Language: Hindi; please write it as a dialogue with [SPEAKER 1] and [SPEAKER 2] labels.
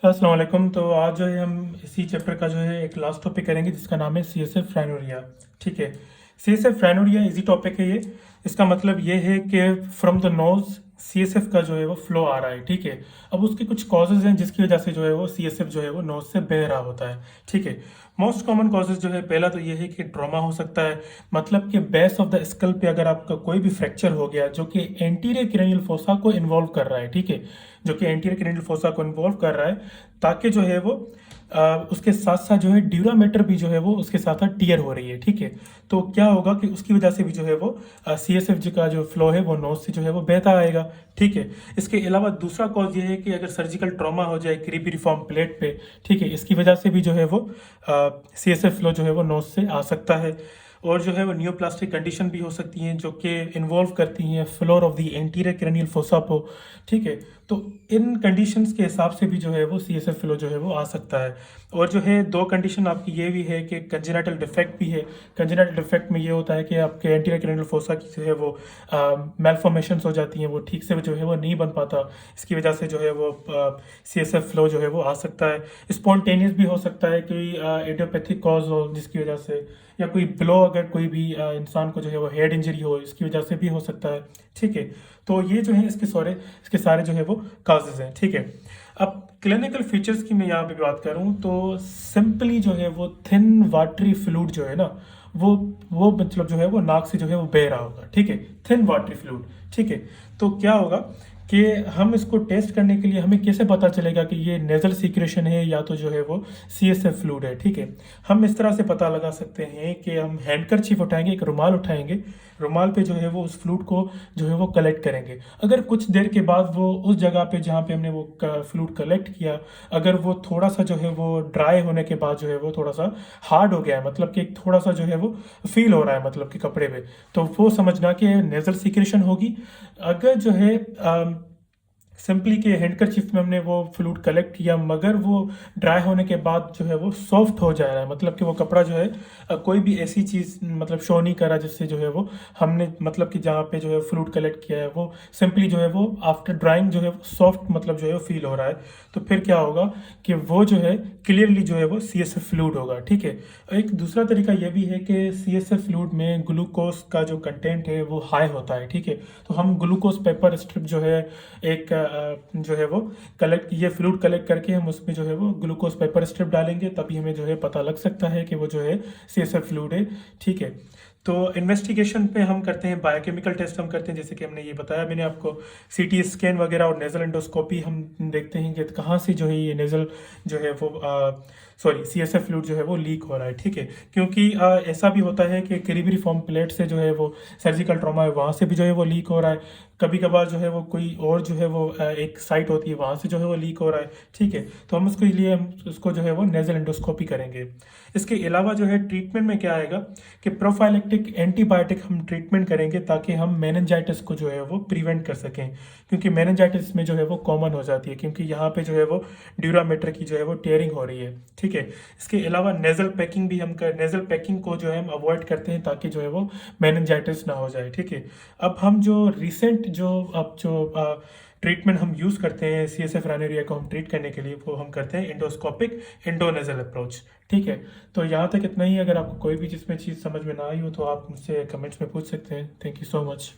[SPEAKER 1] अस्सलाम वालेकुम। तो आज जो है हम इसी चैप्टर का जो है एक लास्ट टॉपिक करेंगे जिसका नाम है सी एस एफ रैनोरिया। ठीक है, C S F rhinorrhoea easy topic है ये। इसका मतलब ये है कि from the nose C S F का जो है वो फ्लो आ रहा है। ठीक है, अब उसके कुछ कॉजेज हैं जिसकी वजह से जो है वो सी एस एफ जो है वो नोज से बह रहा होता है। ठीक है, मोस्ट कॉमन कॉजेज जो है, पहला तो ये है कि ट्रॉमा हो सकता है। मतलब कि बेस ऑफ द स्कल पे अगर आपका कोई भी फ्रैक्चर हो गया जो कि एंटीरियर क्रेनियल फोसा को इन्वॉल्व कर रहा है। ठीक है, जो कि एंटीरियर क्रेनियल फोसा को इन्वॉल्व कर रहा है, ताकि जो है वो उसके साथ साथ जो है ड्यूरामेटर भी जो है वो उसके साथ साथ टीयर हो रही है। ठीक है, तो क्या होगा कि उसकी वजह से भी जो है वो सी एस एफ जी का जो फ्लो है वो नोज से जो है वो बहता आएगा। ठीक है, इसके अलावा दूसरा कॉज ये है कि अगर सर्जिकल ट्रॉमा हो जाए क्रीपिरिफॉर्म प्लेट पे, ठीक है, इसकी वजह से भी जो है वो सी एस एफ फ्लो जो है वो नोज से आ सकता है। और जो है वो नियोप्लास्टिक कंडीशन भी हो सकती हैं जो कि इन्वॉल्व करती हैं floor of the anterior cranial fossa को। ठीक है, तो इन कंडीशंस के हिसाब से भी जो है वो सी एस एफ फ्लो जो है वो आ सकता है। और जो है दो कंडीशन आपकी ये भी है कि कंजेनिटल डिफेक्ट भी है। कंजेनिटल डिफेक्ट में ये होता है कि आपके एंटीरियर क्रेनियल फोसा की जो है वो मेलफॉर्मेशंस हो जाती हैं, वो ठीक से जो है वो नहीं बन पाता। इसकी वजह से जो है वो सी एस एफ फ्लो जो है वो आ सकता है। स्पॉन्टेनियस भी हो सकता है, कोई एडियोपैथिक कॉज हो जिसकी वजह से, या कोई ब्लो अगर कोई भी इंसान को जो है वो हेड इंजरी हो इसकी वजह से भी हो सकता है। ठीक है, तो ये जो है इसके सारे जो है वो काजेज हैं। ठीक है, अब क्लिनिकल फीचर्स की मैं यहाँ पे बात करूँ तो सिंपली जो है वो थिन वाटरी फ्लूइड जो है ना, वो मतलब जो है वो नाक से जो है वो बह रहा होगा। ठीक है, थिन वाटरी फ्लूइड। ठीक है, तो क्या होगा कि हम इसको टेस्ट करने के लिए हमें कैसे पता चलेगा कि ये नेजल सीक्रेशन है या तो जो है वो सी एस एफ फ्लूइड है। ठीक है, हम इस तरह से पता लगा सकते हैं कि हम हैंडकरचीफ उठाएंगे, एक रुमाल उठाएंगे, रुमाल पे जो है वो उस फ्लूइड को जो है वो कलेक्ट करेंगे। अगर कुछ देर के बाद वो उस जगह पे जहाँ पे हमने वो फ्लूइड कलेक्ट किया, अगर वो थोड़ा सा जो है वो ड्राई होने के बाद जो है वो थोड़ा सा हार्ड हो गया है, मतलब कि थोड़ा सा जो है वो फील हो रहा है मतलब कि कपड़े पे, तो वो समझना कि नेजल सीक्रेशन होगी। अगर जो है सिंपली के हैंडकरचीफ में हमने वो फ्लूइड कलेक्ट किया मगर वो ड्राई होने के बाद जो है वो सॉफ्ट हो जा रहा है, मतलब कि वो कपड़ा जो है कोई भी ऐसी चीज़ मतलब शो नहीं करा जिससे जो है वो हमने मतलब कि जहाँ पे जो है फ्लूइड कलेक्ट किया है वो सिंपली जो है वो आफ्टर ड्राइंग जो है सॉफ्ट मतलब जो है फील हो रहा है। तो फिर क्या होगा कि वो जो है क्लियरली जो है वो सी एस एफ फ्लूइड होगा। ठीक है, एक दूसरा तरीका यह भी है कि सी एस एफ फ्लूइड में ग्लूकोज का जो कंटेंट है वो हाई होता है। ठीक है, तो हम ग्लूकोज पेपर स्ट्रिप जो है एक जो है वो कलेक्ट, ये फ्लूइड कलेक्ट करके हम उसमें जो है वो ग्लूकोज पेपर स्ट्रिप डालेंगे, तभी हमें जो है पता लग सकता है कि वो जो है सी एस एफ फ्लूइड है। ठीक है, तो इन्वेस्टिगेशन पे हम करते हैं बायोकेमिकल टेस्ट हम करते हैं, जैसे कि हमने ये बताया मैंने आपको, सीटी स्कैन वगैरह और नेजल एंडोस्कोपी हम देखते हैं कि कहाँ से जो है ये नेजल जो है वो sorry C S F fluid जो है वो लीक हो रहा है। ठीक है, क्योंकि ऐसा भी होता है कि क्रीबिरिफॉर्म प्लेट से जो है वो सर्जिकल ट्रॉमा है वहाँ से भी जो है वो लीक हो रहा है। कभी कभार जो है वो कोई और जो है वो एक साइट होती है वहाँ से जो है वो लीक हो रहा है। ठीक है, तो हम उसके लिए हम उसको जो है वो नेजल एंडोस्कोपी करेंगे। इसके अलावा जो है ट्रीटमेंट में क्या आएगा कि प्रोफाइलेक्टिक एंटीबायोटिक हम ट्रीटमेंट करेंगे ताकि हम मेनिंजाइटिस को जो है वो प्रिवेंट कर सकें, क्योंकि मेनिंजाइटिस में जो है वो कॉमन हो जाती है क्योंकि यहाँ पे जो है वो ड्यूरामेटर की जो है वो टेयरिंग हो रही है। ठीक है, इसके अलावा नेजल पैकिंग भी हम नेजल पैकिंग को जो है हम अवॉइड करते हैं ताकि जो है वो मेनिंजाइटिस ना हो जाए। ठीक है, अब हम जो रिसेंट जो ट्रीटमेंट हम यूज़ करते हैं सी एस एफ रैनोरिया को हम ट्रीट करने के लिए, वो हम करते हैं एंडोस्कोपिक एंडोनेजल अप्रोच। ठीक है, तो यहाँ तक इतना ही। अगर आपको कोई भी जिसमें चीज़ समझ में ना आई हो तो आप मुझसे कमेंट्स में पूछ सकते हैं। Thank you so much.